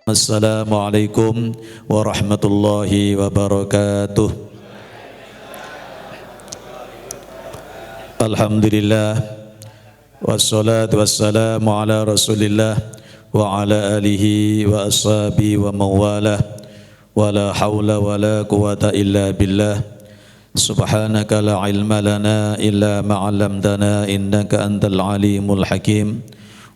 Assalamualaikum warahmatullahi wabarakatuh. Alhamdulillah wassalatu wassalamu ala rasulillah wa ala alihi wa ashabihi wa mawalah wa la hawla wa la quwata illa billah. Subhanaka la ilma lana illa ma'allamtana innaka antal alimul hakim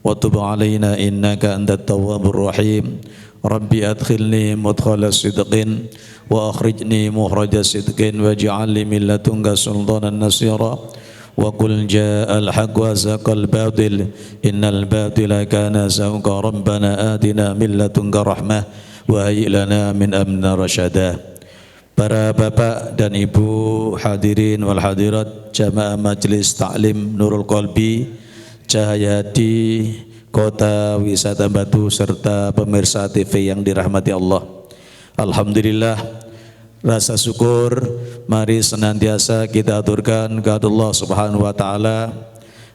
wa tub alaina innaka antat tawwabur rahim. Rabbi adkhilni mudkhala sidqin wa akhrijni mukhraja sidqin waj'al li min ladunka sultanan nasira wa qul ja'al haqq wa zaqal batil innal batila kana zahuqa rabbana atina min ladunka rahmah wa hayyi lana min amrina rasyada. Para bapak dan ibu hadirin wal hadirat jamaah majelis taklim Nurul Qalbi Cahayati Kota Wisata Batu serta pemirsa TV yang dirahmati Allah. Alhamdulillah, rasa syukur mari senantiasa kita aturkan kepada Allah Subhanahu wa taala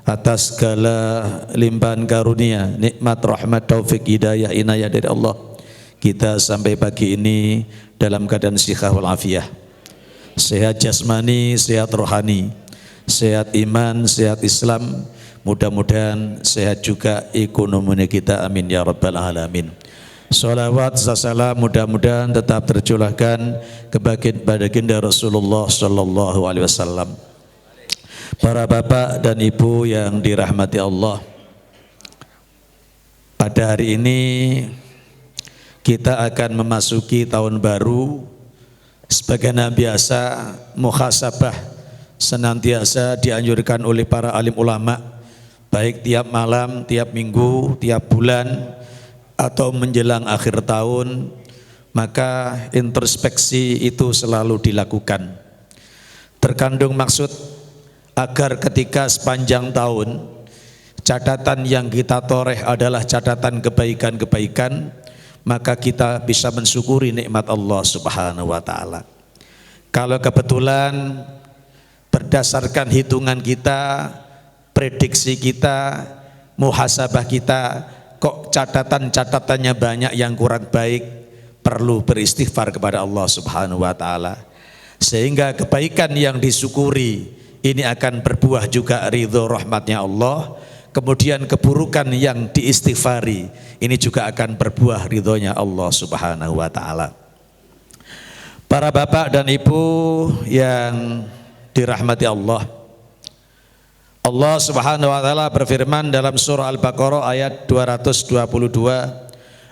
atas segala limpahan karunia, nikmat, rahmat, taufik, hidayah, inayah dari Allah. Kita sampai pagi ini dalam keadaan sihat wal afiyah. Sehat jasmani, sehat rohani, sehat iman, sehat Islam. Mudah-mudahan sehat juga ekonomi kita, amin ya rabbal alamin. Salawat salam mudah-mudahan tetap tercurahkan kepada baginda Rasulullah sallallahu alaihi wasallam. Para bapak dan ibu yang dirahmati Allah, pada hari ini kita akan memasuki tahun baru. Sebagaimana biasa, muhasabah senantiasa dianjurkan oleh para alim ulama, baik tiap malam, tiap minggu, tiap bulan, atau menjelang akhir tahun, maka introspeksi itu selalu dilakukan. Terkandung maksud agar ketika sepanjang tahun catatan yang kita toreh adalah catatan kebaikan-kebaikan, maka kita bisa mensyukuri nikmat Allah Subhanahu wa taala. Kalau kebetulan berdasarkan hitungan kita, prediksi kita, muhasabah kita, kok catatan-catatannya banyak yang kurang baik, perlu beristighfar kepada Allah Subhanahu wa taala. Sehingga kebaikan yang disyukuri ini akan berbuah juga ridho rahmatnya Allah. Kemudian keburukan yang diistighfari ini juga akan berbuah ridhonya Allah Subhanahu wa taala. Para bapak dan ibu yang dirahmati Allah, Allah Subhanahu wa taala berfirman dalam surah Al-Baqarah ayat 222,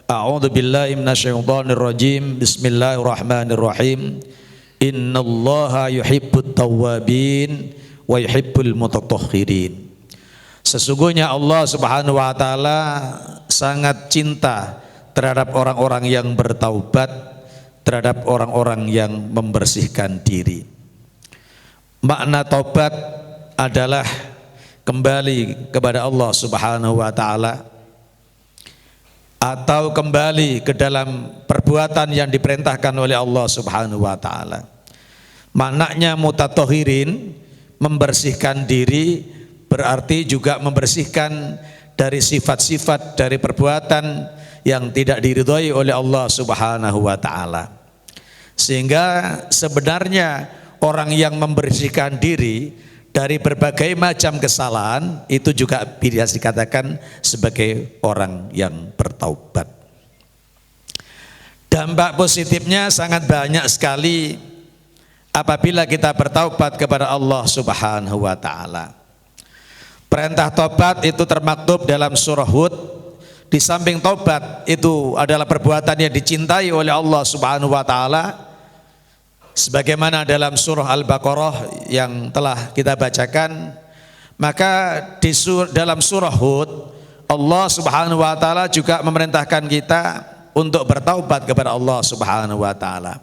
A'udzu billahi minasyaitonir rajim. Bismillahirrahmanirrahim. Innallaha yuhibbut tawwabin wa yuhibbul mutatahhirin. Sesungguhnya Allah Subhanahu wa taala sangat cinta terhadap orang-orang yang bertaubat, terhadap orang-orang yang membersihkan diri. Makna taubat adalah kembali kepada Allah Subhanahu wa taala atau kembali ke dalam perbuatan yang diperintahkan oleh Allah Subhanahu wa taala. Maknanya mutatahhirin, membersihkan diri, berarti juga membersihkan dari sifat-sifat dari perbuatan yang tidak diridhoi oleh Allah Subhanahu wa taala. Sehingga sebenarnya orang yang membersihkan diri dari berbagai macam kesalahan itu juga bisa dikatakan sebagai orang yang bertaubat. Dampak positifnya sangat banyak sekali apabila kita bertaubat kepada Allah Subhanahu wa taala. Perintah taubat itu termaktub dalam surah Hud. Di samping taubat itu adalah perbuatan yang dicintai oleh Allah Subhanahu wa taala, sebagaimana dalam surah Al-Baqarah yang telah kita bacakan. Maka dalam surah Hud Allah Subhanahu wa taala juga memerintahkan kita untuk bertaubat kepada Allah Subhanahu wa taala.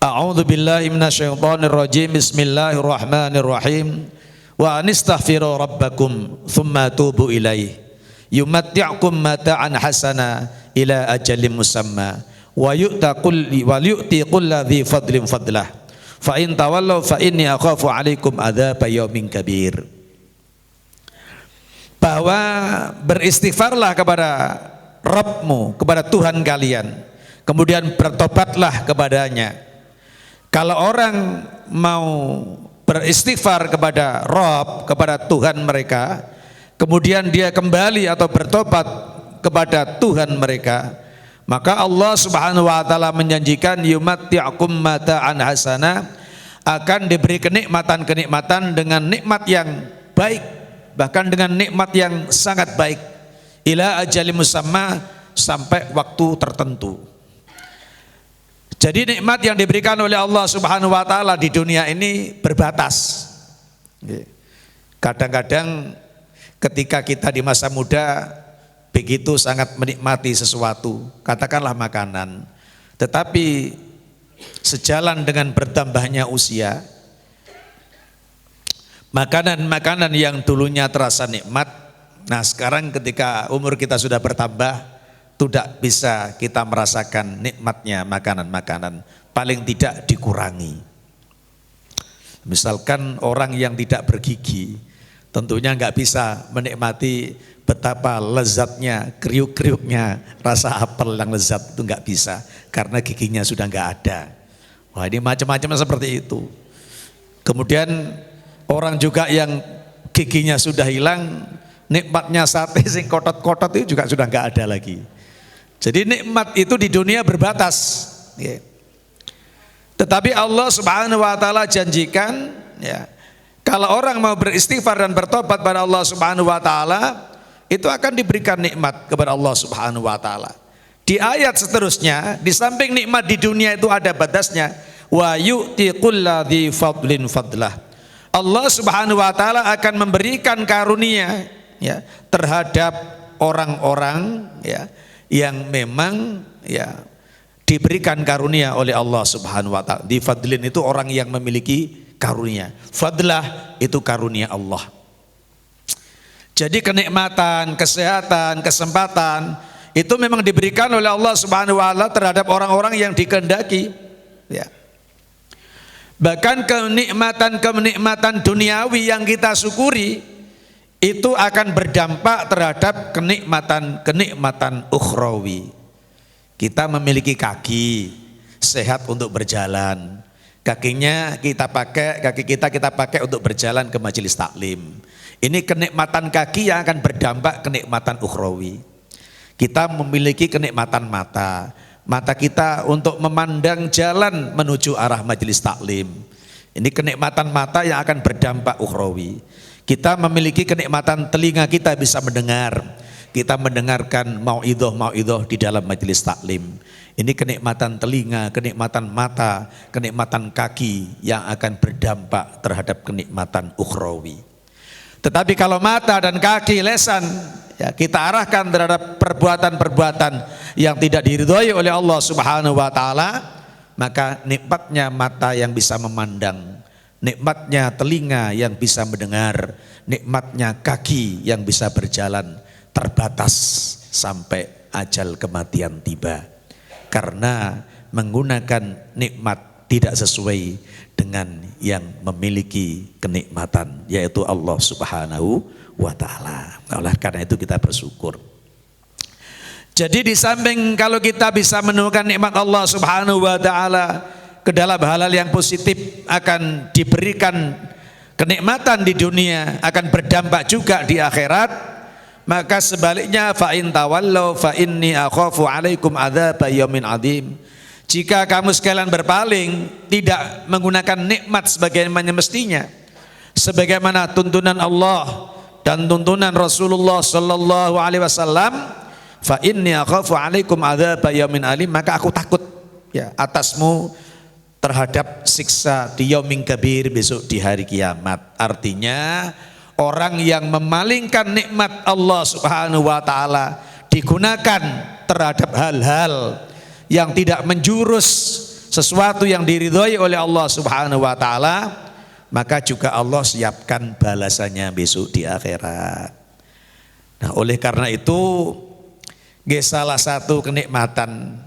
A'udzu billahi minasyaitonir rajim. Bismillahirrahmanirrahim. Wa anistaghfiru rabbakum tsumma tubu ilaihi yumatti'ukum mata'an hasana ila ajalin musamma wa yu'ti kulli dzi fadlin fadlah fa in tawallaw fa inni akhafu 'alaikum adzaba yaumin kabir. Bahwa beristighfarlah kepada Rabbmu, kepada Tuhan kalian, kemudian bertobatlah kepadanya. Kalau orang mau beristighfar kepada Rabb, kepada Tuhan mereka, kemudian dia kembali atau bertobat kepada Tuhan mereka, maka Allah Subhanahu wa taala menjanjikan yumatti'akum mata'an hasana, akan diberi kenikmatan-kenikmatan dengan nikmat yang baik, bahkan dengan nikmat yang sangat baik, ila ajali musamma, sampai waktu tertentu. Jadi nikmat yang diberikan oleh Allah Subhanahu wa taala di dunia ini berbatas. Kadang-kadang ketika kita di masa muda begitu sangat menikmati sesuatu, katakanlah makanan, tetapi sejalan dengan bertambahnya usia, makanan-makanan yang dulunya terasa nikmat, nah sekarang ketika umur kita sudah bertambah, tidak bisa kita merasakan nikmatnya makanan-makanan, paling tidak dikurangi. Misalkan orang yang tidak bergigi, tentunya nggak bisa menikmati betapa lezatnya, kriuk-kriuknya rasa apel yang lezat, itu nggak bisa, karena giginya sudah nggak ada. Wah, ini macam-macam seperti itu. Kemudian orang juga yang giginya sudah hilang, nikmatnya sate sing kotot-kotot itu juga sudah nggak ada lagi. Jadi nikmat itu di dunia berbatas. Tetapi Allah Subhanahu wa taala janjikan, ya, kalau orang mau beristighfar dan bertobat pada Allah Subhanahu wa taala, itu akan diberikan nikmat kepada Allah Subhanahu wa taala. Di ayat seterusnya, di samping nikmat di dunia itu ada batasnya, wa yu'ti kulladzi fadlin fadlah. Allah Subhanahu wa taala akan memberikan karunia, ya, terhadap orang-orang, ya, yang memang, ya, diberikan karunia oleh Allah Subhanahu wa taala. Di fadlin itu orang yang memiliki karunia. Fadlah itu karunia Allah. Jadi kenikmatan, kesehatan, kesempatan itu memang diberikan oleh Allah Subhanahu wa taala terhadap orang-orang yang dikehendaki, ya. Bahkan kenikmatan-kenikmatan duniawi yang kita syukuri itu akan berdampak terhadap kenikmatan-kenikmatan ukhrawi. Kita memiliki kaki sehat untuk berjalan. Kaki kita pakai untuk berjalan ke majelis taklim. Ini kenikmatan kaki yang akan berdampak kenikmatan ukhrawi. Kita memiliki kenikmatan mata. Mata kita untuk memandang jalan menuju arah majelis taklim. Ini kenikmatan mata yang akan berdampak ukhrawi. Kita memiliki kenikmatan telinga, kita bisa mendengar. Kita mendengarkan mauidhah di dalam majelis taklim. Ini kenikmatan telinga, kenikmatan mata, kenikmatan kaki yang akan berdampak terhadap kenikmatan ukhrawi. Tetapi kalau mata dan kaki, lesan, ya, kita arahkan terhadap perbuatan-perbuatan yang tidak diridhoi oleh Allah Subhanahu wa taala, maka nikmatnya mata yang bisa memandang, nikmatnya telinga yang bisa mendengar, nikmatnya kaki yang bisa berjalan terbatas sampai ajal kematian tiba, karena menggunakan nikmat tidak sesuai dengan yang memiliki kenikmatan, yaitu Allah Subhanahu wa taala. Oleh karena itu kita bersyukur. Jadi di samping kalau kita bisa menemukan nikmat Allah Subhanahu wa taala ke dalam hal-hal yang positif, akan diberikan kenikmatan di dunia, akan berdampak juga di akhirat. Maka sebaliknya, fa in tawallau fa inni akhafu alaikum adzab yaumin adzim. Jika kamu sekalian berpaling, tidak menggunakan nikmat sebagaimana mestinya, sebagaimana tuntunan Allah dan tuntunan Rasulullah sallallahu alaihi wasallam, fa inni akhafu alaikum adzab yaumin alim, maka aku takut, ya, atasmu terhadap siksa di yaumin kabir, besok di hari kiamat. Artinya orang yang memalingkan nikmat Allah Subhanahu wa taala digunakan terhadap hal-hal yang tidak menjurus sesuatu yang diridhoi oleh Allah Subhanahu wa taala, maka juga Allah siapkan balasannya besok di akhirat. Nah, oleh karena itu, salah satu kenikmatan,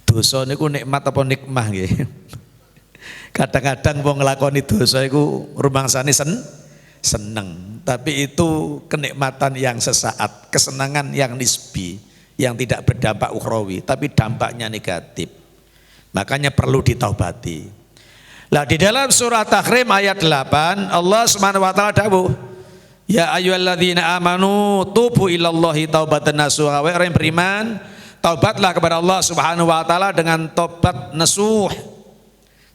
dosa niku nikmat apa nikmah nggih. Kadang-kadang wong nglakoni dosa iku rumangsane seneng, tapi itu kenikmatan yang sesaat, kesenangan yang nisbi, yang tidak berdampak ukhrawi, tapi dampaknya negatif. Makanya perlu ditaubati. Lah di dalam surah Tahrim ayat 8 Allah Subhanahu wa taala dawuh, ya ayyuhalladzina amanu tubu ilallahi taubatan nasuha. Wahai orang yang beriman, taubatlah kepada Allah Subhanahu wa taala dengan taubat nasuh.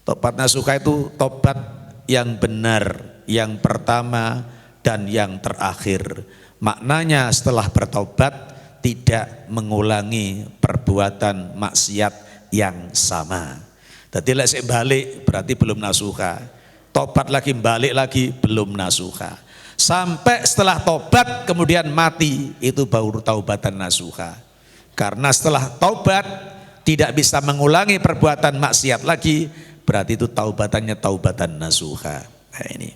Taubat nasuha itu taubat yang benar, yang pertama dan yang terakhir. Maknanya setelah bertaubat tidak mengulangi perbuatan maksiat yang sama. Jadi lek sik balik berarti belum nasuha. Tobat lagi balik lagi belum nasuha. Sampai setelah tobat kemudian mati itu baru taubatan nasuha. Karena setelah taubat tidak bisa mengulangi perbuatan maksiat lagi, berarti itu taubatannya taubatan nasuha. Nah ini.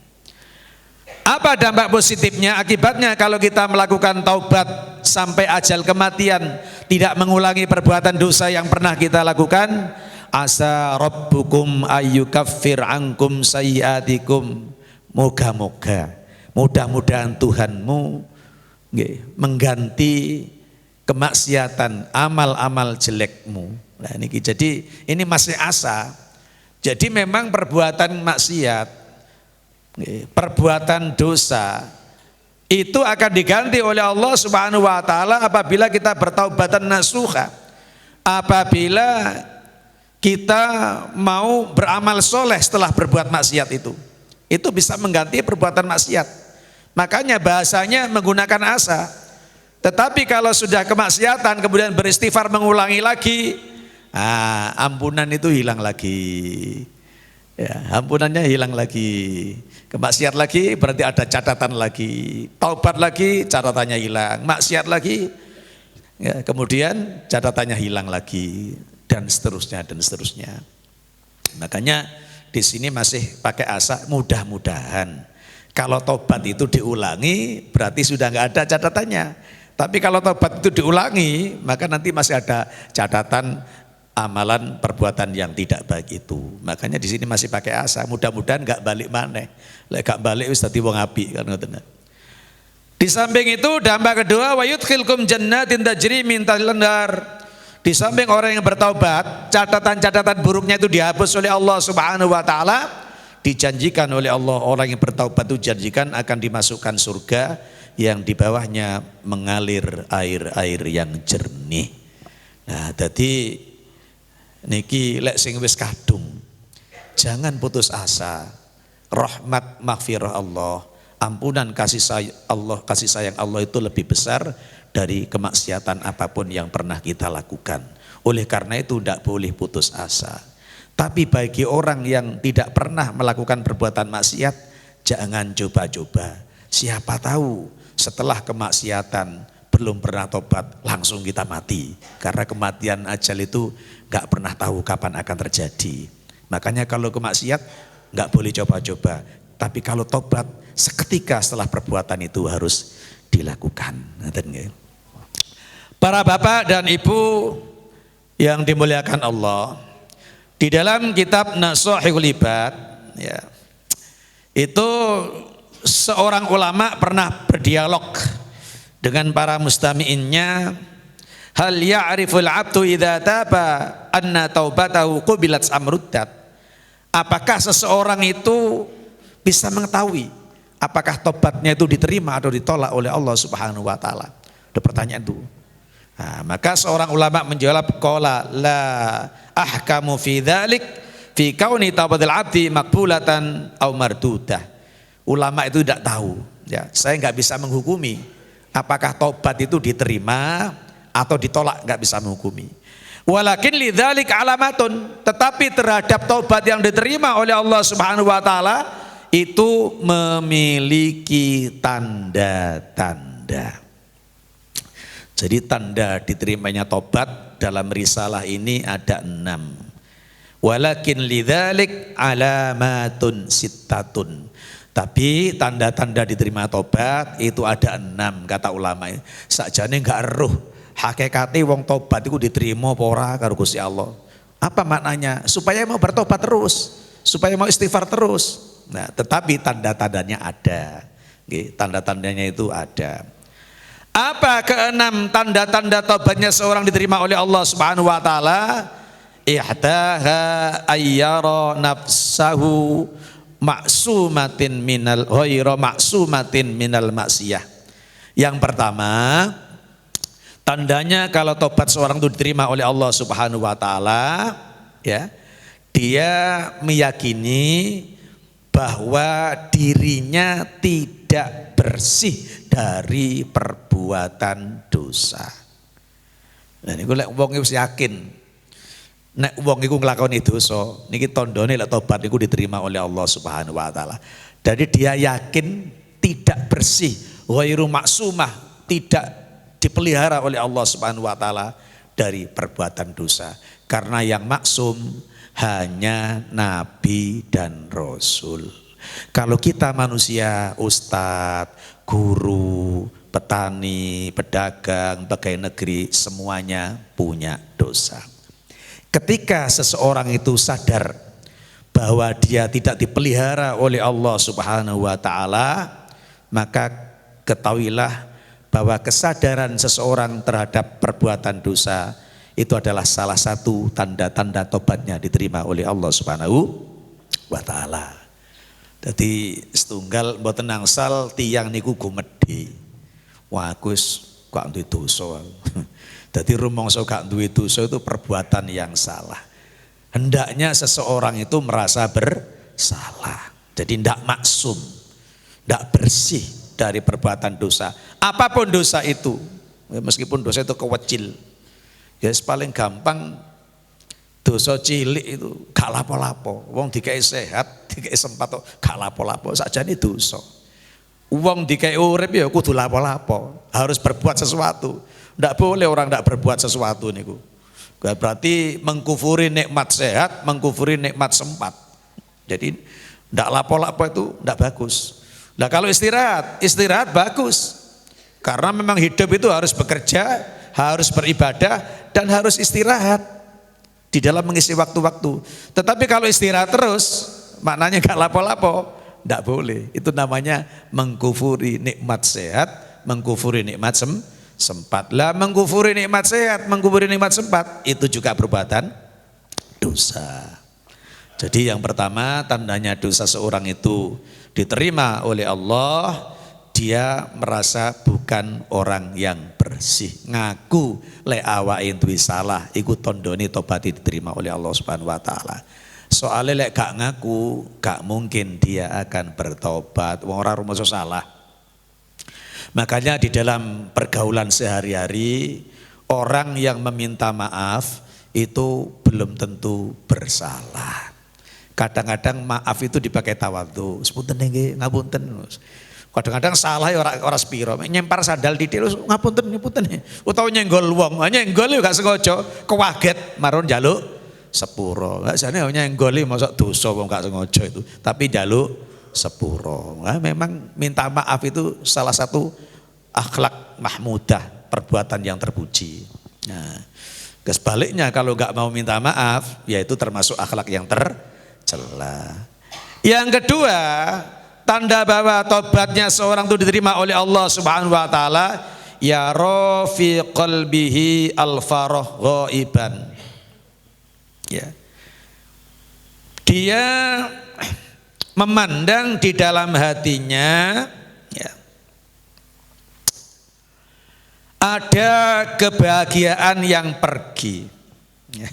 Apa dampak positifnya? Akibatnya kalau kita melakukan taubat sampai ajal kematian, tidak mengulangi perbuatan dosa yang pernah kita lakukan, asa rabbukum ayyukaffir ankum sayyiatikum. Moga-moga, mudah-mudahan Tuhanmu mengganti kemaksiatan, amal-amal jelekmu. Nah ini jadi ini masih asa. Jadi memang perbuatan maksiat, perbuatan dosa itu akan diganti oleh Allah Subhanahu wa taala apabila kita bertaubatan nasuha. Apabila kita mau beramal soleh setelah berbuat maksiat itu bisa mengganti perbuatan maksiat. Makanya bahasanya menggunakan asa. Tetapi kalau sudah kemaksiatan kemudian beristighfar mengulangi lagi, ampunan itu hilang lagi. Ya, ampunannya hilang lagi. Kemaksiat lagi berarti ada catatan lagi. Taubat lagi catatannya hilang. Maksiat lagi, ya, kemudian catatannya hilang lagi. Dan seterusnya dan seterusnya. Makanya di sini masih pakai asa, mudah-mudahan. Kalau tobat itu diulangi berarti sudah nggak ada catatannya. Tapi kalau tobat itu diulangi maka nanti masih ada catatan amalan perbuatan yang tidak baik itu. Makanya di sini masih pakai asa, mudah-mudahan nggak balik maneh. Lek gak balik wis dadi wong apik kan ngoten. Di samping itu dampak kedua wa yudkhilkum jannatin tajri min tahtiha al-anhar. Di samping orang yang bertaubat, catatan-catatan buruknya itu dihapus oleh Allah Subhanahu wa taala, dijanjikan oleh Allah orang yang bertaubat itu janjikan akan dimasukkan surga yang di bawahnya mengalir air-air yang jernih. Nah, jadi niki lek sing wis kadung, jangan putus asa. Rahmat maghfirah Allah, ampunan kasih sayang Allah itu lebih besar dari kemaksiatan apapun yang pernah kita lakukan. Oleh karena itu tidak boleh putus asa. Tapi bagi orang yang tidak pernah melakukan perbuatan maksiat, jangan coba-coba. Siapa tahu setelah kemaksiatan belum pernah tobat langsung kita mati. Karena kematian ajal itu gak pernah tahu kapan akan terjadi. Makanya kalau kemaksiat gak boleh coba-coba. Tapi kalau tobat seketika setelah perbuatan itu harus dilakukan. Para bapak dan ibu yang dimuliakan Allah, di dalam kitab Nasuhul Ibad, ya, itu seorang ulama pernah berdialog dengan para mustami'innya. Hal ya'riful abdu idza taba anna taubatahu qubilat amruddat. Apakah seseorang itu bisa mengetahui apakah tobatnya itu diterima atau ditolak oleh Allah Subhanahu wa taala? Ada pertanyaan itu. Nah, maka seorang ulama menjawab, qala la ahkamu fi dzalik fi kauni taubatul abdi maqbulatan aw mardudah. Ulama itu tidak tahu, ya. Saya nggak bisa menghukumi apakah tobat itu diterima atau ditolak, nggak bisa menghukumi. Walakin lidzalik alamatun, tetapi terhadap tobat yang diterima oleh Allah Subhanahu wa taala itu memiliki tanda-tanda. Jadi tanda diterimanya tobat dalam risalah ini ada 6. Walakin lidzalik alamatun sittatun. Tapi tanda-tanda diterima tobat itu ada 6 kata ulama. Sakjane enggak eruh hakikate wong tobat itu diterima apa ora karo Gusti Allah. Apa maknanya? Supaya mau bertobat terus, supaya mau istighfar terus. Nah, tetapi tanda-tandanya ada. Tanda-tandanya itu ada. Apa keenam tanda-tanda tobatnya seorang diterima oleh Allah Subhanahu wa taala? Ihdaha ayyara nafsahu ma'sumatin minal ghairu ma'sumatin minal maksiyah. Yang pertama, tandanya kalau tobat seorang itu diterima oleh Allah Subhanahu wa taala, ya, dia meyakini bahwa dirinya tidak bersih dari perbuatan dosa. Nah niku lek wong wis yakin nek wong iku nglakoni dosa, niki tandane lek tobat niku diterima oleh Allah Subhanahu wa taala. Jadi dia yakin tidak bersih, ghairu maksumah, tidak dipelihara oleh Allah Subhanahu wa taala dari perbuatan dosa. Karena yang maksum hanya nabi dan rasul. Kalau kita manusia, ustadz, guru, petani, pedagang, pegawai negeri, semuanya punya dosa. Ketika seseorang itu sadar bahwa dia tidak dipelihara oleh Allah Subhanahu wa taala, maka ketahuilah bahwa kesadaran seseorang terhadap perbuatan dosa itu adalah salah satu tanda-tanda tobatnya diterima oleh Allah Subhanahu wa taala. Jadi setunggal mboten nangsal tiyang niku gumedhe. Wah Gus kok duwe dosa. Jadi rumangsa gak duwe dosa itu perbuatan yang salah. Hendaknya seseorang itu merasa bersalah. Jadi ndak maksum, ndak bersih dari perbuatan dosa. Apapun dosa itu, meskipun dosa itu kecil. Ya paling gampang dosa cilik itu gak lapo-lapo. Wong dikai sehat, dikai sempat gak lapo-lapo, sakjane dosa. Wong dikai urip ya kudu lapo-lapo, harus berbuat sesuatu. Ndak boleh orang ndak berbuat sesuatu niku. Berarti mengkufuri nikmat sehat, mengkufuri nikmat sempat. Jadi ndak lapo-lapo itu ndak bagus. Nah kalau istirahat bagus. Karena memang hidup itu harus bekerja, harus beribadah, dan harus istirahat di dalam mengisi waktu-waktu. Tetapi kalau istirahat terus, maknanya gak lapo-lapo, ndak boleh. Itu namanya mengkufuri nikmat sehat, mengkufuri nikmat sempat. Lah mengkufuri nikmat sehat, mengkufuri nikmat sempat, itu juga perbuatan dosa. Jadi yang pertama tandanya dosa seorang itu diterima oleh Allah, dia merasa bukan orang yang bersih. Ngaku lek awake duwe salah, iku tandane tobat diterima oleh Allah Subhanahu wa taala. Soalnya lek gak ngaku, gak mungkin dia akan bertobat. Wong ora rumangsa salah. Makanya di dalam pergaulan sehari-hari, orang yang meminta maaf itu belum tentu bersalah. Kadang-kadang maaf itu dipakai tawadhu. Sepunten nggih, ngapunten. Kadang-kadang salah ya ora sepiro. Nyempar sandal titik ngapunten utawa nyenggol wong. Nyenggol yo gak sengaja, kewaget marun njaluk sepuro. Gak jane nyenggol iki mosok dosa wong gak sengaja itu, tapi njaluk sepuro. Nah, memang minta maaf itu salah satu akhlak mahmudah, perbuatan yang terpuji. Nah, sebaliknya kalau gak mau minta maaf, yaitu termasuk akhlak yang tercela. Yang kedua, tanda bahwa tobatnya seorang itu diterima oleh Allah Subhanahu wa taala, ya fi qalbihi al-farah ghaiban. Ya. Dia memandang di dalam hatinya, ya, ada kebahagiaan yang pergi. Ya.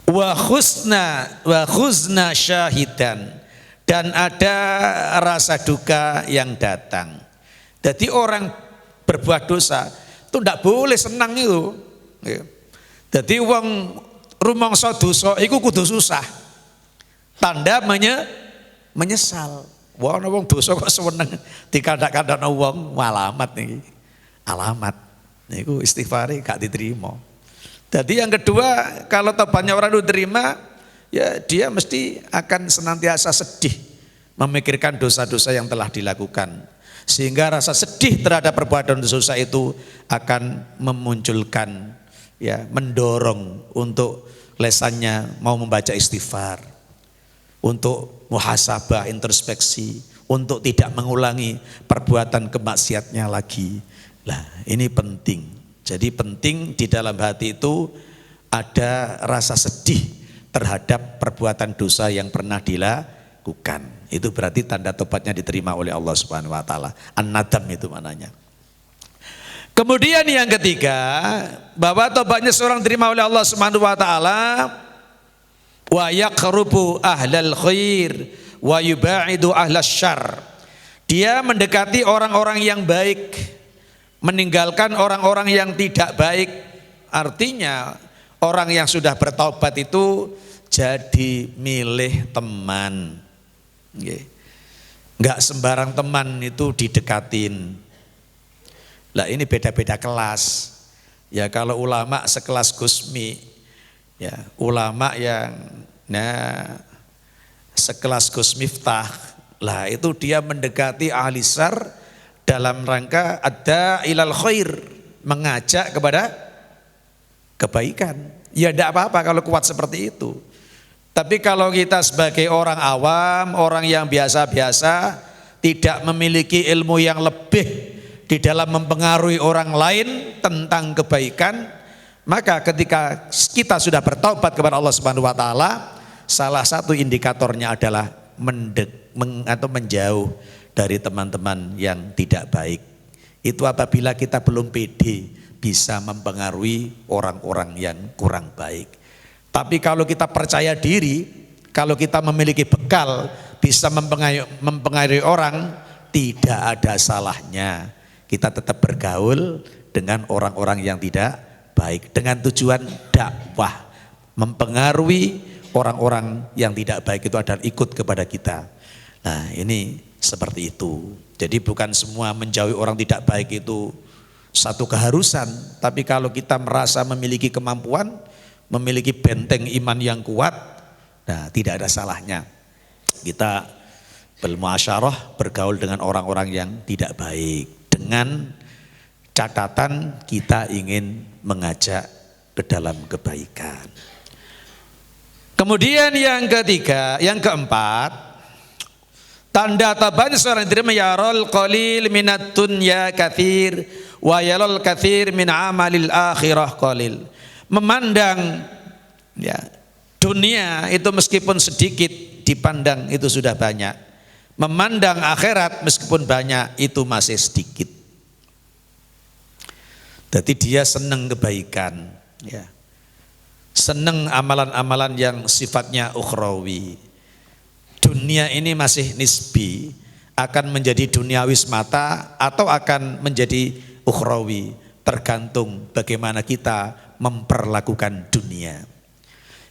Wa khuzna syahidan, dan ada rasa duka yang datang. Jadi orang berbuat dosa itu tidak boleh senang itu. Jadi wong rumangsa dosa iku kudu susah. Tanda menyesal. Wah wong dosa kok seneng dikandhak-kandhakno wong, alamat niki. Alamat niku istighfare gak diterima. Jadi yang kedua, kalau tobatnya orang itu terima, ya dia mesti akan senantiasa sedih memikirkan dosa-dosa yang telah dilakukan. Sehingga rasa sedih terhadap perbuatan dosa itu akan memunculkan, ya, mendorong untuk lesannya mau membaca istighfar. untuk muhasabah, introspeksi, untuk tidak mengulangi perbuatan kemaksiatnya lagi. Nah, ini penting. Jadi penting di dalam hati itu ada rasa sedih terhadap perbuatan dosa yang pernah dilakukan. Itu berarti tanda tobatnya diterima oleh Allah Subhanahu wa taala. An-nadam itu maknanya. Kemudian yang ketiga, bahwa tobatnya seorang diterima oleh Allah Subhanahu wa taala, wa yaqrubu ahlal khair wa yubaidu ahlas syarr. Dia mendekati orang-orang yang baik, meninggalkan orang-orang yang tidak baik. Artinya orang yang sudah bertaubat itu jadi milih teman. Enggak sembarang teman itu didekatin. Lah ini beda-beda kelas. Ya kalau ulama sekelas Gusmi, ya ulama yang sekelas Gus Miftah, lah itu dia mendekati ahli syarr dalam rangka ada ilal khair, mengajak kepada kebaikan. Ya tidak apa-apa kalau kuat seperti itu. Tapi kalau kita sebagai orang awam, orang yang biasa-biasa, tidak memiliki ilmu yang lebih di dalam mempengaruhi orang lain tentang kebaikan, maka ketika kita sudah bertaubat kepada Allah Subhanahu wa taala, salah satu indikatornya adalah menjauh dari teman-teman yang tidak baik. Itu apabila kita belum pede bisa mempengaruhi orang-orang yang kurang baik. Tapi kalau kita percaya diri, kalau kita memiliki bekal bisa mempengaruhi orang, tidak ada salahnya kita tetap bergaul dengan orang-orang yang tidak baik dengan tujuan dakwah, mempengaruhi orang-orang yang tidak baik itu adalah ikut kepada kita. Nah ini seperti itu. Jadi bukan semua menjauhi orang tidak baik itu satu keharusan, tapi kalau kita merasa memiliki kemampuan, memiliki benteng iman yang kuat, nah tidak ada salahnya kita bermuasyarah, bergaul dengan orang-orang yang tidak baik, dengan catatan kita ingin mengajak ke dalam kebaikan. Kemudian yang ketiga, yang keempat, tanda taban seorang diterima yarol qalil minat dunya kathir wa yalol kathir min amalil akhirah qalil. Memandang ya dunia itu meskipun sedikit dipandang itu sudah banyak. Memandang akhirat meskipun banyak itu masih sedikit. Jadi dia senang kebaikan, ya. Senang amalan-amalan yang sifatnya ukhrawi. Dunia ini masih nisbi, akan menjadi duniawi semata atau akan menjadi ukhrawi, tergantung bagaimana kita memperlakukan dunia.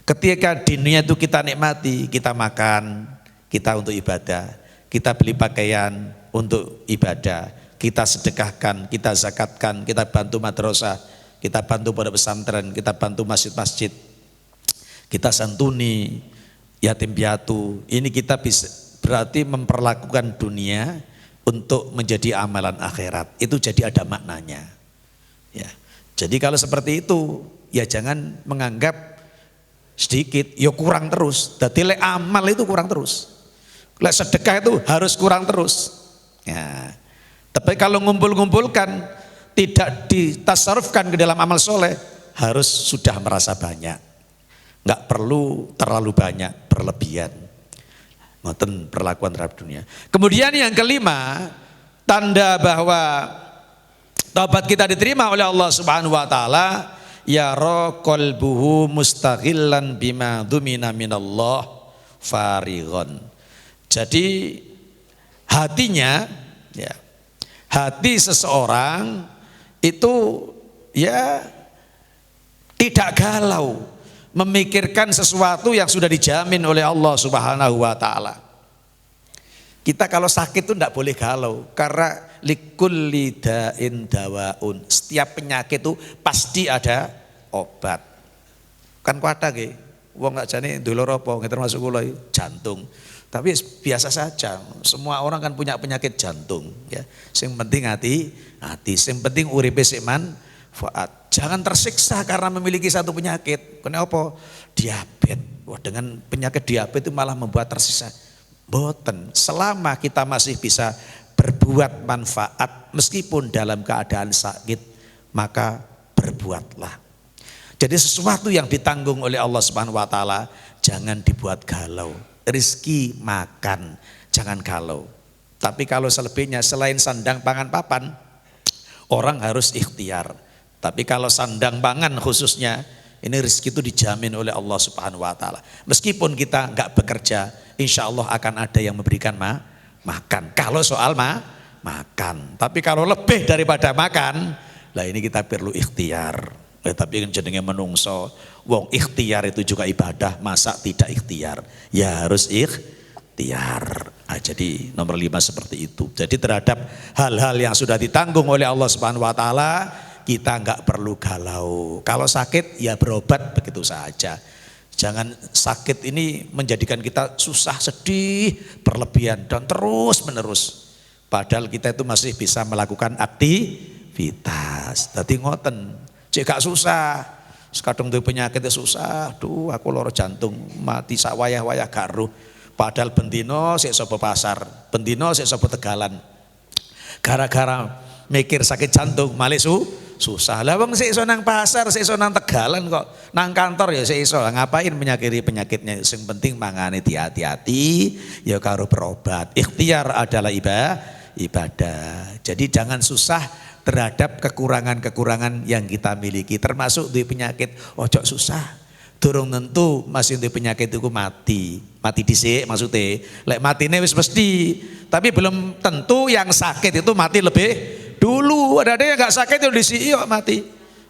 Ketika dunia itu kita nikmati, kita makan, kita untuk ibadah. Kita beli pakaian untuk ibadah, kita sedekahkan, kita zakatkan, kita bantu madrasah, kita bantu pondok pesantren, kita bantu masjid-masjid, kita santuni yatim piatu. Ini kita bisa berarti memperlakukan dunia untuk menjadi amalan akhirat. Itu jadi ada maknanya. Ya. Jadi kalau seperti itu, ya jangan menganggap sedikit, ya kurang terus. Jadi amal itu kurang terus. Lek sedekah itu harus kurang terus. Ya. Tapi kalau ngumpul-ngumpulkan tidak ditasarufkan ke dalam amal soleh, harus sudah merasa banyak. Enggak perlu terlalu banyak, berlebihan. Ngoten perlakuan terhadap dunia. Kemudian yang kelima, tanda bahwa taubat kita diterima oleh Allah Subhanahu wa taala, yara qalbuhu mustaghillan bima dumina minallah farighon. Jadi hatinya, ya, hati seseorang itu ya tidak galau memikirkan sesuatu yang sudah dijamin oleh Allah Subhanahu wa taala. Kita kalau sakit itu tidak boleh galau karena likulli da'in dawaun. Setiap penyakit itu pasti ada obat. Kan kuada nggih. Wong gak jane ndolor apa, termasuk kula jantung. Tapi biasa saja, semua orang kan punya penyakit jantung ya. Sing penting hati, sing penting uripe sik manfaat. Jangan tersiksa karena memiliki satu penyakit. Kenapa? Diabetes. Wah, dengan penyakit diabetes itu malah membuat tersiksa. Boten, selama kita masih bisa berbuat manfaat meskipun dalam keadaan sakit, maka berbuatlah. Jadi sesuatu yang ditanggung oleh Allah Subhanahu wa taala jangan dibuat galau. Rizki makan, jangan galau. Tapi kalau selebihnya selain sandang pangan papan, orang harus ikhtiar. Tapi kalau sandang pangan khususnya, ini rezeki itu dijamin oleh Allah Subhanahu wa taala. Meskipun kita enggak bekerja, insya Allah akan ada yang memberikan makan. Kalau soal makan. Tapi kalau lebih daripada makan, lah ini kita perlu ikhtiar. Tapi kan jenenge menungso, wong ikhtiar itu juga ibadah, masa tidak ikhtiar? Ya harus ikhtiar. Jadi nomor 5 seperti itu. Jadi terhadap hal-hal yang sudah ditanggung oleh Allah Subhanahu wa taala, kita enggak perlu galau. Kalau sakit ya berobat begitu saja. Jangan sakit ini menjadikan kita susah, sedih, berlebihan dan terus menerus. Padahal kita itu masih bisa melakukan aktivitas. Tadi ngoten, cek gak susah. Kadang tuh penyakit susah. Duh, aku loro jantung, mati sak wayah-wayah garuh. Padahal bendino sik sapa pasar, bendino sik sapa tegalan. Gara-gara mikir sakit jantung malah susah. Lah wong sik iso nang pasar, sik iso nang tegalan kok. Nang kantor ya sik iso. Ngapain menyakiti penyakitnya? Sing penting mangane hati-hati ya karo berobat. Ikhtiar adalah ibadah. Jadi jangan susah terhadap kekurangan-kekurangan yang kita miliki, termasuk duwe penyakit. Ojo susah. Durung tentu masih duwe penyakit itu mati dhisik maksudnya. Lek matine wis mesti, tapi belum tentu yang sakit itu mati lebih dulu. Ada yang enggak sakit itu dhisik kok mati.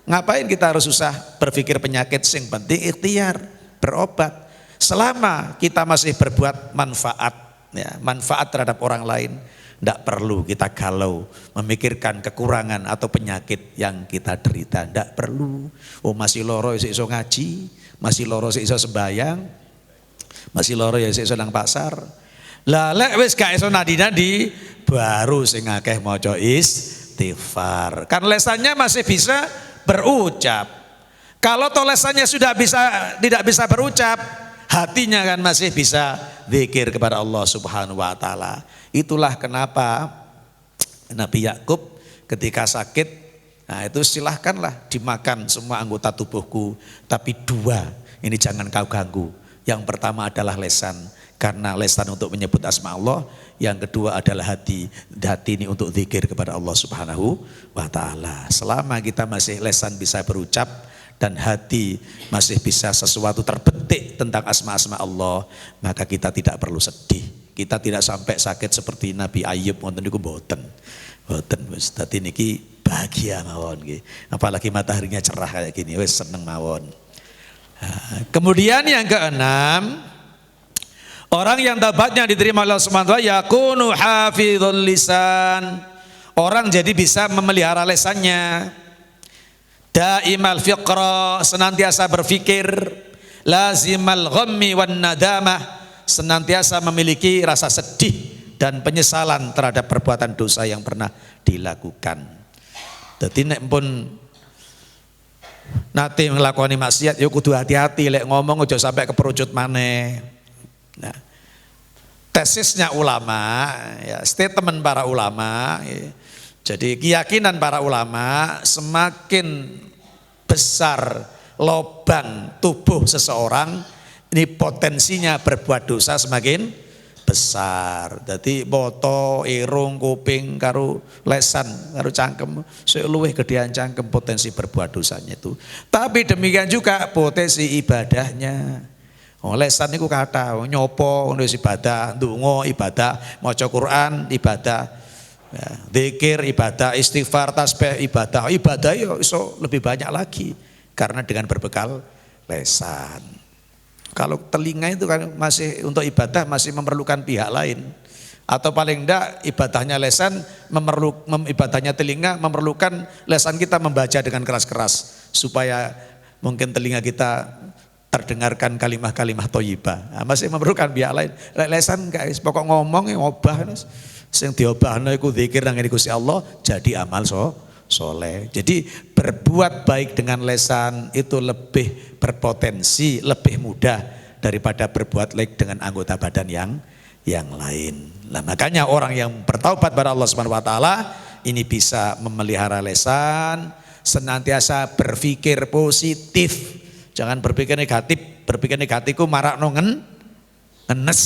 Ngapain kita harus susah berpikir penyakit? Sing penting ikhtiar, berobat. Selama kita masih berbuat manfaat, ya, manfaat terhadap orang lain, tidak perlu kita galau memikirkan kekurangan atau penyakit yang kita derita. Tidak perlu. Oh masih loro ya iso ngaji, masih loro ya iso sembayang, masih loro ya iso nang pasar. Lah lek wis gak iso nadi-nadi, baru sing akeh maca istighfar. Kan lesannya masih bisa berucap. Kalau lesannya sudah tidak bisa berucap, hatinya kan masih bisa zikir kepada Allah Subhanahu wa taala. Itulah kenapa Nabi Yakub ketika sakit, nah itu silahkanlah dimakan semua anggota tubuhku, tapi 2 ini jangan kau ganggu. Yang pertama adalah lesan, karena lesan untuk menyebut asma Allah. Yang kedua adalah hati ini untuk zikir kepada Allah Subhanahu wa taala. Selama kita masih lesan bisa berucap dan hati masih bisa sesuatu terbetik tentang asma-asma Allah, maka kita tidak perlu sedih. Kita tidak sampai sakit seperti Nabi Ayub ngoten niku mboten. Mboten wis dadi niki bahagia mawon nggih. Apalagi mataharinya cerah kayak gini wis seneng mawon. Kemudian yang keenam, orang yang taubatnya diterima Allah Subhanahu wa taala yakunu hafizul lisan. Orang jadi bisa memelihara lesannya. Daimal fiqra, senantiasa berfikir, lazimal ghammi wan nadamah, senantiasa memiliki rasa sedih dan penyesalan terhadap perbuatan dosa yang pernah dilakukan. Jadi nek pun nate nglakoni maksiat ya kudu hati-hati, lek ngomong aja sampai keperucut maneh. Nah, tesisnya ulama, ya, statement para ulama, ya. Jadi keyakinan para ulama, semakin besar lobang tubuh seseorang, ini potensinya berbuat dosa semakin besar. Jadi boto, irung, kuping, karo lesan, karo cangkem, sik luwih gedean cangkem potensi berbuat dosanya itu. Tapi demikian juga potensi ibadahnya. Oh, lesan niku kata nyopo nulis ibadah, ndonga ibadah, maca Quran ibadah, ya, zikir ibadah, istighfar, tasbih ibadah. Ibadah yo iso lebih banyak lagi karena dengan berbekal lesan. Kalau telinga itu kan masih untuk ibadah masih memerlukan pihak lain. Atau paling enggak ibadahnya lesan, ibadahnya telinga memerlukan lesan kita membaca dengan keras-keras. Supaya mungkin telinga kita terdengarkan kalimah-kalimah thayyibah. Nah, masih memerlukan pihak lain. Lesan guys, pokok ngomong yang obah. Sing diobahno iku zikir nang Gusti Allah jadi amal soleh. Jadi berbuat baik dengan lesan itu lebih berpotensi, lebih mudah daripada berbuat baik dengan anggota badan yang lain. Nah, makanya orang yang bertaubat pada Allah Subhanahu wa taala ini bisa memelihara lesan, senantiasa berpikir positif. Jangan berpikir negatif. Berpikir negatif ku marakno ngenes.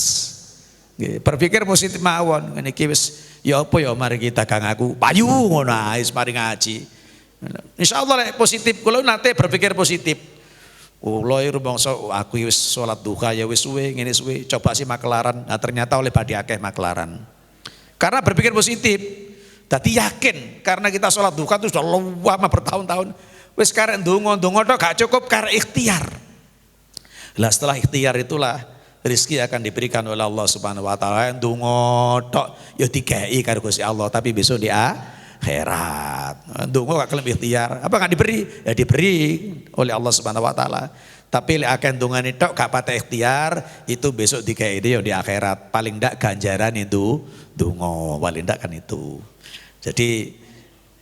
Berpikir positif mawon. Ngene iki wis ya apa ya mari kita kang aku payu ngono ae mari ngaji. Insyaallah lek positif kula nate berpikir positif. Kula rumangsa aku wis salat duha ya wis suwe ngene suwe coba sih maklaran. Nah ternyata oleh badhe akeh maklaran. Karena berpikir positif. Dadi yakin karena kita salat duha itu sudah lama bertahun-tahun. Wis karek ndonga-ndonga tok gak cukup karek ikhtiar. Lah setelah ikhtiar itulah rezeki akan diberikan oleh Allah Subhanahu wa taala. Ndonga tok ya dikei karo Gusti Allah tapi besok di akhirat. Ndonga gak kelem ikhtiar, apa gak diberi? Ya diberi oleh Allah Subhanahu wa taala. Tapi lek akeh ndongane tok gak patah ikhtiar, itu besok dikei dia di akhirat. Paling ndak ganjaran itu ndonga, paling ndak kan itu.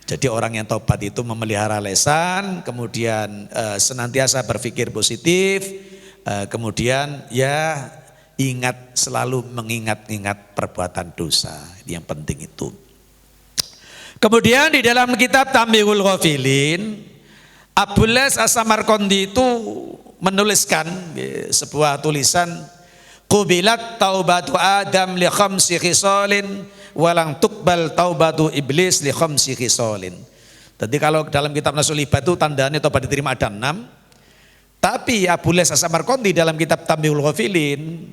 Jadi orang yang tobat itu memelihara lesan, kemudian senantiasa berpikir positif, kemudian ya ingat selalu mengingat-ingat perbuatan dosa. Ini yang penting itu. Kemudian di dalam kitab Tambihul Ghafilin, Abulles As-Samarqandi itu menuliskan sebuah tulisan, Qubilat taubatu Adam li khamsi khisalin walang tuqbal taubatu iblis li khamsi khisalin. Jadi kalau dalam kitab Nasulibat itu tandanya tobat diterima ada 6. Tapi Abulles As-Samarqandi dalam kitab Tambihul Ghafilin,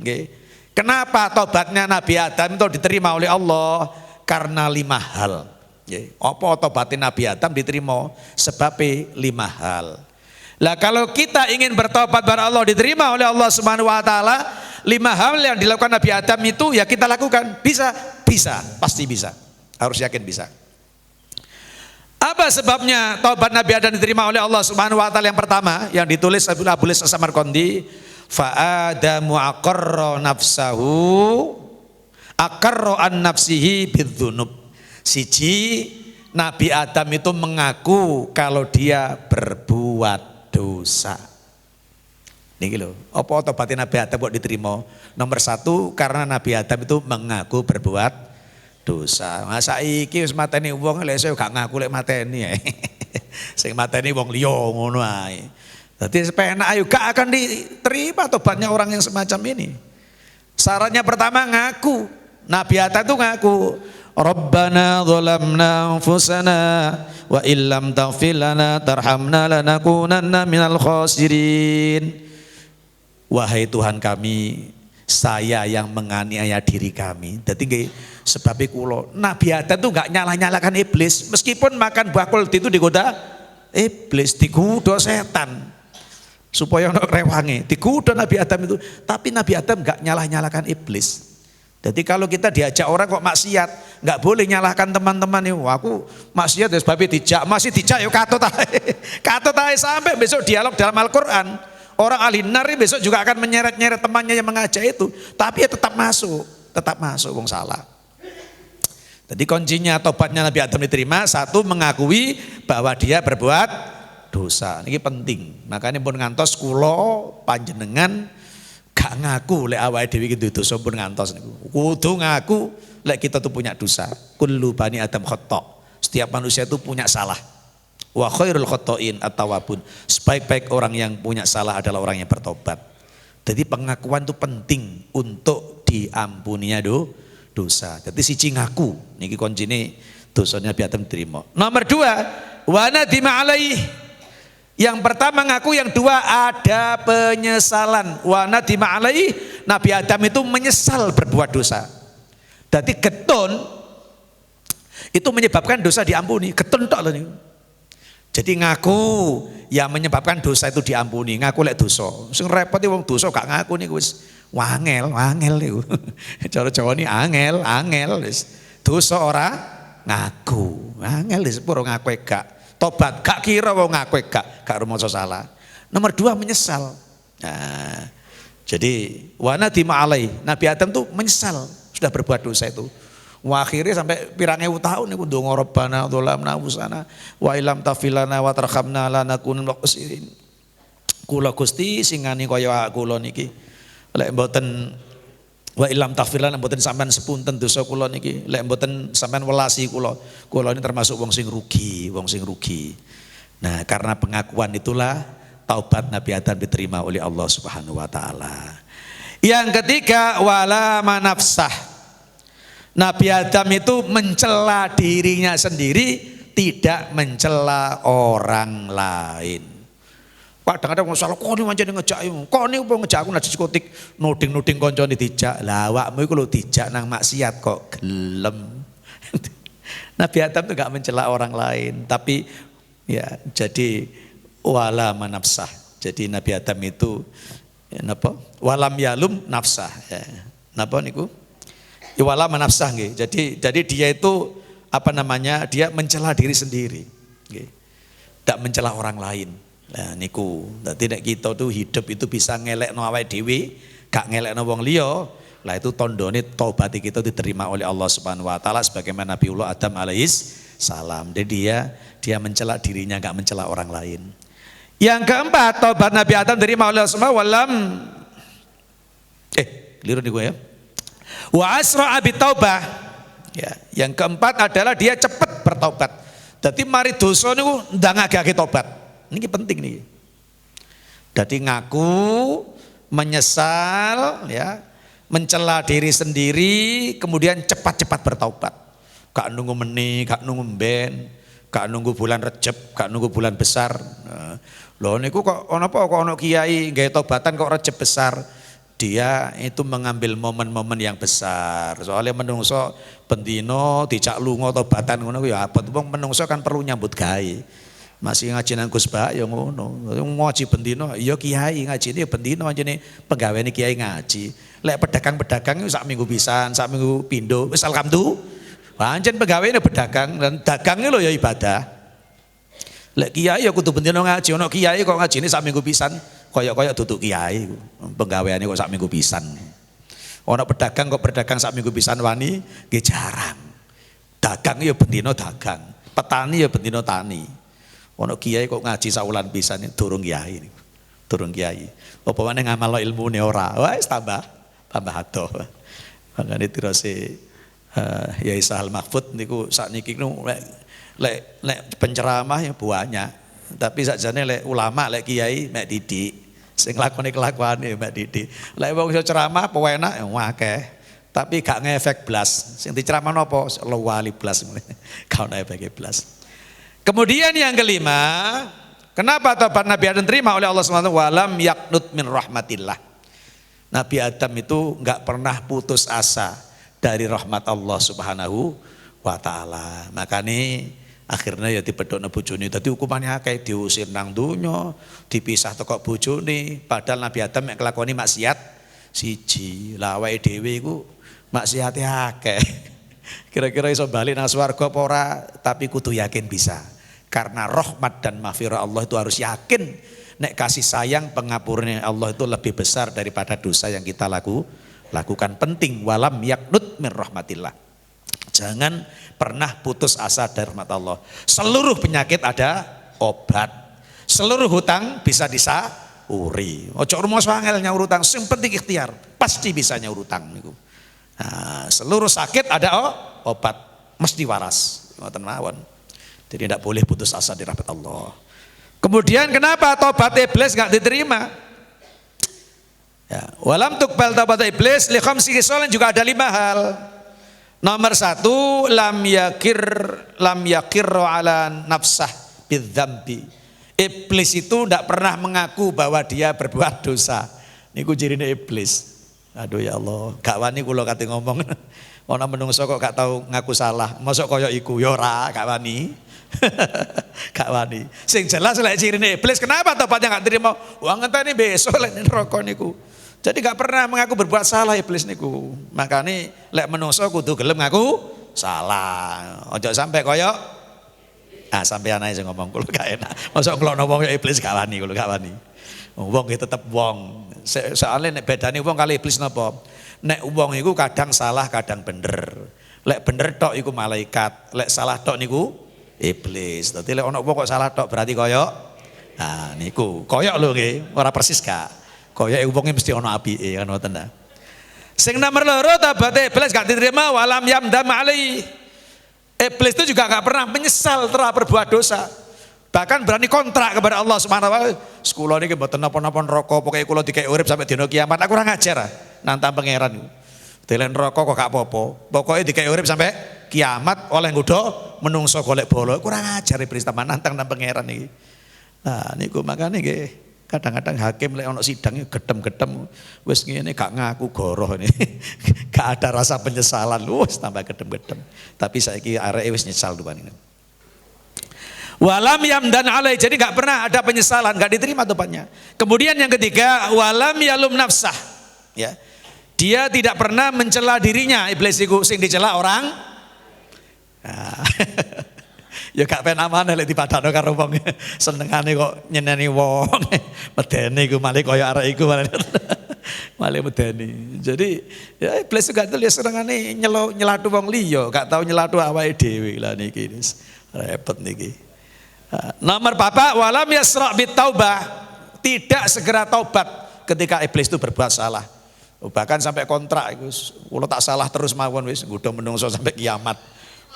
kenapa tobatnya Nabi Adam itu diterima oleh Allah? Karena 5 hal. Apa tobatnya Nabi Adam diterima? Sebabnya 5 hal. Lah kalau kita ingin bertobat kepada Allah diterima oleh Allah Subhanahu wa taala, 5 hal yang dilakukan Nabi Adam itu ya kita lakukan. Bisa, pasti bisa. Harus yakin bisa. Apa sebabnya taubat Nabi Adam diterima oleh Allah Subhanahu wa taala? Yang pertama yang ditulis Abulles As-Samarqandi, fa adamu aqarra nafsahu aqarra an nafsihi bidzunub. Siji, Nabi Adam itu mengaku kalau dia berbuat dosa. Niki lho, apa tobatnya Nabi Adam kok diterima? Nomor 1 karena Nabi Adam itu mengaku berbuat dosa. Masa iki wis mateni wong lek iso gak ngaku lek mateni ae. Sing mateni wong liya ngono ae. Dadi sepenak ayo gak akan diterima tobatnya orang yang semacam ini. Syaratnya pertama ngaku. Nabi Adam itu ngaku, Rabbana zalamna anfusana wa illam taghfir lana tarhamna lanakunanna minal khasirin. Wahai Tuhan kami, saya yang menganiaya diri kami. Jadi sebabnya kulo Nabi Adam itu gak nyalah-nyalahkan iblis. Meskipun makan buah kuldi itu digoda iblis, digoda setan supaya ono rewange, digoda Nabi Adam itu. Tapi Nabi Adam gak nyalah-nyalahkan iblis. Jadi kalau kita diajak orang kok maksiat, gak boleh nyalahkan teman-teman nih. Wah, aku maksiat ya sebabnya dijak, masih dijak yuk katut aja sampai besok dialog dalam Al-Quran. Orang ahli nar besok juga akan menyeret-nyeret temannya yang mengajak itu, tapi ya tetap masuk wong salah. Jadi kuncinya tobatnya Nabi Adam diterima, 1 mengakui bahwa dia berbuat dosa. Ini penting. Makanya pun ngantos kula panjenengan gak ngaku lek awake dhewe iki dosa pun ngantos niku. Kudu ngaku lek kita tuh punya dosa. Kullu bani Adam khata'. Setiap manusia itu punya salah. Wa khairul khata'in at-tawwabun. Sebaik-baik orang yang punya salah adalah orang yang bertobat. Jadi pengakuan itu penting untuk diampuninya dosa. Jadi siji ngaku, niki kuncine dosanya Nabi Adam diterima. Nomor 2, wa nadima alaih. Yang pertama ngaku, yang 2 ada penyesalan. Wa nadima alaih, Nabi Adam itu menyesal berbuat dosa. Jadi getun itu menyebabkan dosa diampuni. Getun tok lho niku. Jadi ngaku yang menyebabkan dosa itu diampuni, ngaku lek dosa. Sing repot wong dosa gak ngaku niku wis wangel niku. Cara-cara ni angel wis. Dosa ora ngaku. Angel wis pura ngaku gak. Tobat gak kira wong ngaku gak rumangsa salah. Nomor 2 menyesal. Nah, jadi wana dima'alai. Nabi Adam tuh menyesal sudah berbuat dosa itu. Akhirnya sampai pirang ewu tahun niku ndonga Rabbana dzalamna anfusana wa illam tafilana wa tarhamna lanakunanna minal khasirin. Kula Gusti singani kaya kula niki. Lek mboten wa illam taghfirlan mboten sampean sepunten dosa kula niki. Lek mboten sampean welasi kula ini termasuk wong sing rugi, wong sing rugi. Nah, karena pengakuan itulah taubat Nabi Adam diterima oleh Allah Subhanahu wa taala. Yang ketiga, wala manafsah. Nabi Adam itu mencela dirinya sendiri, tidak mencela orang lain. Kadang-kadang masalah, kok ini macam ngejak iku, kok ini apa ngejak aku nadi diskotik, nuding-nuding koncone dijak. Lah awakmu iku lho dijak nang maksiat kok gelem. Nabi Adam itu enggak mencela orang lain, tapi ya jadi wala manafsah. Jadi Nabi Adam itu ya, napa? Walam yalum nafsah. Ya. Napa niku? Ya, wala manafsah nggih. Jadi dia itu apa namanya? Dia mencela diri sendiri. Nggih. Tak mencela orang lain. Nah niku, dadi nek kita tuh hidup itu bisa ngelekno awake dhewe, gak ngelekno wong liya, lah itu tandane tobat kita diterima oleh Allah Subhanahu wa taala sebagaimana Nabiullah Adam alaihis salam. Jadi dia mencela dirinya, gak mencela orang lain. Yang keempat, tobat Nabi Adam diterima oleh Allah Subhanahu wa taala keliru niku ya. Wa asra'a bitaubah. Ya, yang keempat adalah dia cepat bertobat. Dadi mari dosa niku ndangake tobat. Ini penting nih. Jadi ngaku, menyesal, ya, mencela diri sendiri, kemudian cepat-cepat bertaubat. Gak nunggu meni, gak nunggu ben, gak nunggu bulan Rejab, gak nunggu bulan besar. Loh niku kok ono kiai gawe taubatan kok Rejab besar. Dia itu mengambil momen-momen yang besar. Soalnya menungso bendino dijak lunga taubatan ngono ya apa wong menungso kan perlu nyambut gawe. Masih ngaji nang Gus Bak ya ngono. Ngaji bendino ya kiai ngajine bendino anjene pegawene kiai ngaji. Lek pedagang-pedagang sak minggu pisan, sak minggu pindho wis alhamdulillah. Pancen pegawene pedagang dan dagangnya lho ya ibadah. Lek kiai ya kudu bendino ngaji, ono kiai kok ngajine sak minggu pisan, kaya duduk kiai. Penggaweane kok sak minggu pisan. Ono pedagang kok berdagang sak minggu pisan wani nggih jarang. Dagang ya bendino dagang, petani ya bendino tani. Ono kiai kok ngaji saulan pisan durung kiai niku. Durung kiai. Apa meneh ngamal ilmune ora. Wis tambah ado. Mangane tirose Yai Sahal Mahfud niku sakniki niku lek penceramah ya banyak. Tapi sakjane lek ulama lek kiai mek didik. Sing lakone kelakuane mek didik. Lek wong iso ceramah apa enak ya akeh. Tapi gak ngefek blas. Sing diceramah napa? Lewali blas. Gak ono efeke blas. Kemudian yang kelima, kenapa tobat Nabi Adam terima oleh Allah SWT? Walam yaknut min rahmatillah. Nabi Adam itu enggak pernah putus asa dari rahmat Allah Subhanahu wa taala. Makanya akhirnya ya dipedhokno bojone. Dadi hukumannya akeh diusir nang donya, dipisah teko bojone, padahal Nabi Adam mek nglakoni maksiat siji. Lah awake dhewe iku maksiate akeh. Kira-kira iso balik nang swarga apa ora, tapi kudu yakin bisa. Karena rahmat dan maghfirah Allah itu harus yakin nek kasih sayang pengapurnya Allah itu lebih besar daripada dosa yang kita lakukan. Penting walam yaknut min rahmatillah. Jangan pernah putus asa dari rahmat Allah. Seluruh penyakit ada obat. Seluruh hutang bisa disauri. Ojo rumah swangel nyaur utang, sing penting ikhtiar. Pasti bisa nyaur utang niku. Nah, seluruh sakit ada obat, mesti waras. Ngoten mawon. Jadi tidak boleh putus asa di rahmat Allah. Kemudian kenapa tobat iblis nggak diterima? Ya, walam tuqbal tobat iblis li khamsi khisalin juga ada 5 hal. Nomor 1, lam yakir ala nafsah bidzambi. Iblis itu tidak pernah mengaku bahwa dia berbuat dosa. Niku jirine iblis. Aduh ya Allah, gak wani kula kate ngomong. Ana menungso kok gak tahu ngaku salah. Mosok kaya iku ya ora, gak wani. Gak wani. Sing jelas lek cirine iblis kenapa tobatnya gak terima? Wah ngenteni besok lek neraka niku. Jadi gak pernah mengaku berbuat salah iblis niku. Makane lek menungso kudu gelem ngaku salah. Ojo sampai kaya sampeyan ae sing ngomong kula gak enak. Mosok ngelokno wong ya iblis gak wani kula gak wani. Wong iki tetep wong. Soalnya nek bedane wong kali iblis napa? Nek wong iku kadang salah, kadang bener. Lek bener tok iku malaikat, lek salah tok niku iblis. Dadi lek ana wong kok salah tok berarti koyok. Nah niku koyok lho nggih, ora persis gak. Koyoke wonge mesti ana apike kan ngoten ta. Sing nomor loro tobat iblis gak diterima walam yamdam alai. Iblis itu juga gak pernah menyesal telah berbuat dosa. Bahkan berani kontrak kepada Allah Subhanahu wa taala. Kula niki mboten napa-napa neraka, pokoke kula dikek urip sampai dina kiamat. Aku ora ngajar nantang pangeran. Delen rokok kok gak apa-apa. Pokoknya dikei urip sampai kiamat oleh nggodha menungso golek bolo. Kurang ajar iblis teman nantang nang pangeran iki. Nah niku makane nggih kadang-kadang hakim lek ana sidang gedem-gedem wis ngene gak ngaku goroh ini. Gak ada rasa penyesalan. Wis tambah gedem-gedem. Tapi saiki areke wis nyesal dupaning. Walam yamdan alai, jadi gak pernah ada penyesalan, gak diterima tobatnya. Kemudian yang ketiga, walam yalum nafsah. Ya. Dia tidak pernah mencela dirinya, iblis itu sing dicela orang. Nah, ya gak penamane lek dipadakno karo wong. Senengane kok nyeneni wong. Medeni iku malih kaya arek iku malih medeni. Jadi ya iblis juga tuh senengane nyelatu wong liya, gak tau nyelatu awake dhewe lah niki. Repot niki. Nomor bapak walam yasra' bit taubah, tidak segera taubat ketika iblis itu berbuat salah. Bahkan sampai kontrak, kalau tak salah terus mawon wis nggodha menungso sampai kiamat.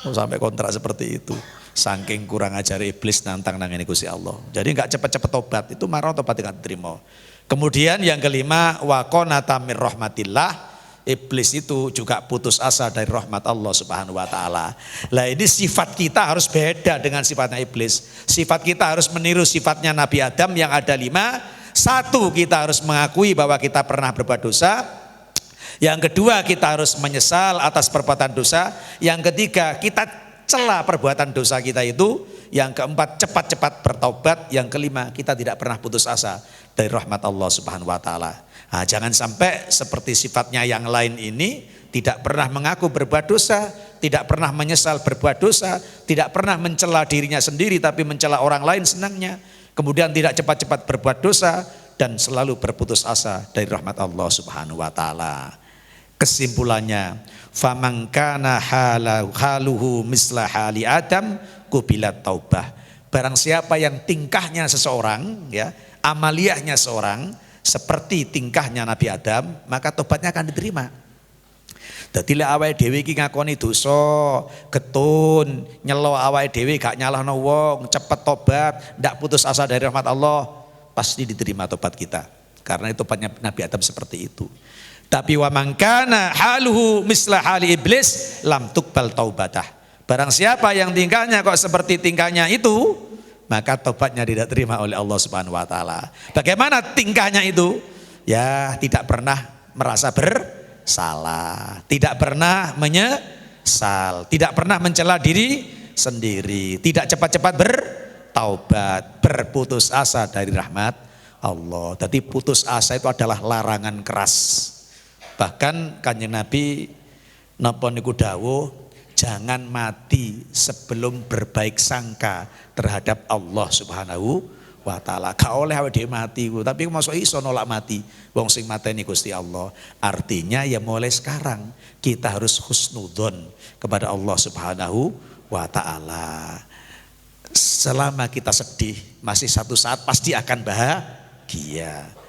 Sampai kontrak seperti itu. Saking kurang ajar iblis nantang nang ngene Gusti Allah. Jadi enggak cepat-cepat tobat, itu marah tobat enggak diterima. Kemudian yang kelima wa qanata mir rahmatillah. Iblis itu juga putus asa dari rahmat Allah Subhanahu wa taala. Lah ini sifat kita harus beda dengan sifatnya iblis. Sifat kita harus meniru sifatnya Nabi Adam yang ada 5. Satu, kita harus mengakui bahwa kita pernah berbuat dosa. Yang kedua, kita harus menyesal atas perbuatan dosa. Yang ketiga, kita cela perbuatan dosa kita itu. Yang keempat, cepat-cepat bertaubat. Yang kelima, kita tidak pernah putus asa dari rahmat Allah Subhanahu wa taala. Nah, jangan sampai seperti sifatnya yang lain ini, tidak pernah mengaku berbuat dosa, tidak pernah menyesal berbuat dosa, tidak pernah mencela dirinya sendiri tapi mencela orang lain senangnya. Kemudian tidak cepat-cepat berbuat dosa dan selalu berputus asa dari rahmat Allah Subhanahu wa taala. Kesimpulannya, faman kana haluhu misla hali Adam kubilat taubah. Barang siapa yang tingkahnya seseorang, ya, amaliyahnya seorang seperti tingkahnya Nabi Adam, maka tobatnya akan diterima. Dadi lek awake dhewe iki ngakoni dosa, getun, nyelo awake dhewe gak nyalahno wong, cepet tobat, ndak putus asa dari rahmat Allah, pasti diterima tobat kita. Karena tobatnya Nabi Adam seperti itu. Tapi wa man kana haluhu misla hali iblis lam tuqbal taubatah. Barang siapa yang tingkahnya kok seperti tingkahnya itu, maka tobatnya tidak terima oleh Allah Subhanahu wa taala. Bagaimana tingkahnya itu? Ya, tidak pernah merasa salah, tidak pernah menyesal, tidak pernah mencela diri sendiri, tidak cepat-cepat bertaubat, berputus asa dari rahmat Allah. Jadi putus asa itu adalah larangan keras. Bahkan Kanjeng Nabi napa niku dawuh, jangan mati sebelum berbaik sangka terhadap Allah Subhanahu wa ta'ala. Gak oleh awake dhewe mati, tapi masuk iso nolak mati wong sing mateni Gusti Allah. Artinya ya mulai sekarang kita harus husnudzon kepada Allah Subhanahu wa ta'ala. Selama kita sedih, masih satu saat pasti akan bahagia.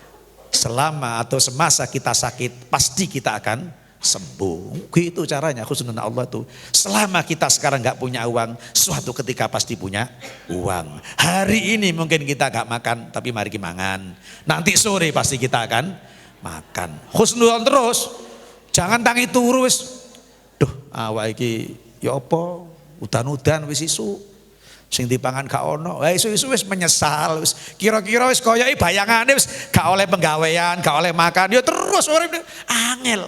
Selama atau semasa kita sakit, pasti kita akan sembuh. Gitu caranya husnuzon Allah tuh. Selama kita sekarang gak punya uang, suatu ketika pasti punya uang. Hari ini mungkin kita gak makan, tapi mari kita mangan. Nanti sore pasti kita akan makan. Husnuzon terus. Jangan tangi turu wis. Duh, awak iki ya apa? Udan-udan wis isu. Sing dipangan gak ono. Isu-isu wis menyesal wis. Kira-kira wis koyoke bayangane wis gak oleh penggawean, gak oleh makan. Ya terus urip angel.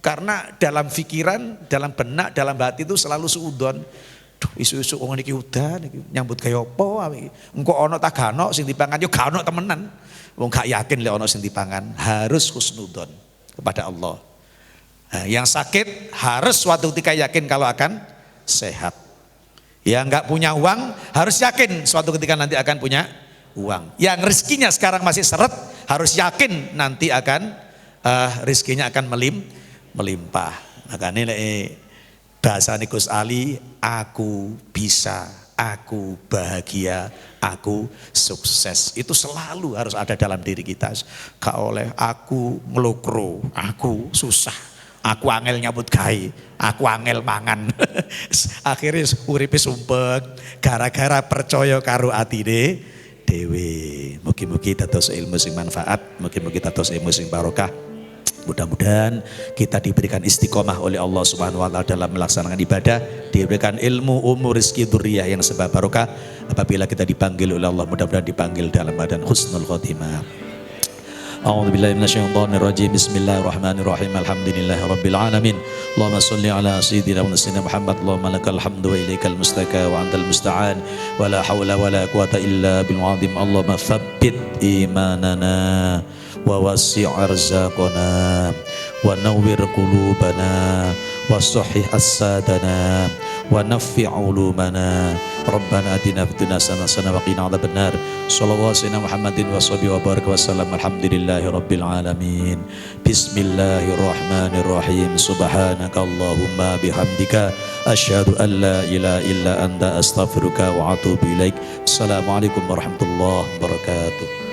Karena dalam pikiran, dalam benak, dalam hati itu selalu suudon. Duh, isu-isu wong niki udan iki nyambut kaya apa iki. Engko ana ta gak ono sing dipangan yo gak ono temenan. Wong gak yakin lek ono sing dipangan. Harus husnudon kepada Allah. Nah, yang sakit harus suatu ketika yakin kalau akan sehat. Yang enggak punya uang harus yakin suatu ketika nanti akan punya uang. Yang rezekinya sekarang masih seret harus yakin nanti akan rezekinya akan melimpah. Makanya Bahasane Gus Ali, aku bisa, aku bahagia, aku sukses. Itu selalu harus ada dalam diri kita. Gak oleh aku ngelokro, aku susah, aku angel nyambut gawe, aku angel mangan. Akhirnya uripe sumpek gara-gara percaya karo atine dhewe. Mugi-mugi dados ilmu sing manfaat, mugi-mugi dados ilmu sing barokah. Mudah-mudahan kita diberikan istiqomah oleh Allah Subhanahu wa taala dalam melaksanakan ibadah, diberikan ilmu, umur, rezeki, dzurriyyah yang sebab barokah. Apabila kita dipanggil oleh Allah, mudah-mudahan dipanggil dalam badan husnul khotimah. A'udzu billahi minasyaitonir rajim. Bismillahirrahmanirrahim. Alhamdulillahirabbil alamin. Allahumma shalli ala sayyidina Muhammad. Allahumma lakal hamdu wa ilaikal mustaka wa antal musta'an. Wa la haula wa la quwata illa bil azim. Allahumma tsabbit imanana wa wasi' arzaqana wa nawwir qulubana wa sahih asadana wa nafi' ulumana. Rabbana atina fid dunya hasanah wa qina adzabannar. Shallallahu alaihi Muhammadin wa sahbihi wa baraka wa sallam. Alhamdulillahi rabbil alamin. Bismillahirrahmanirrahim. Subhanaka Allahumma bihamdika asyhadu an la ilaha illa anta astaghfiruka wa atubu ilaik. Assalamualaikum warahmatullahi wabarakatuh.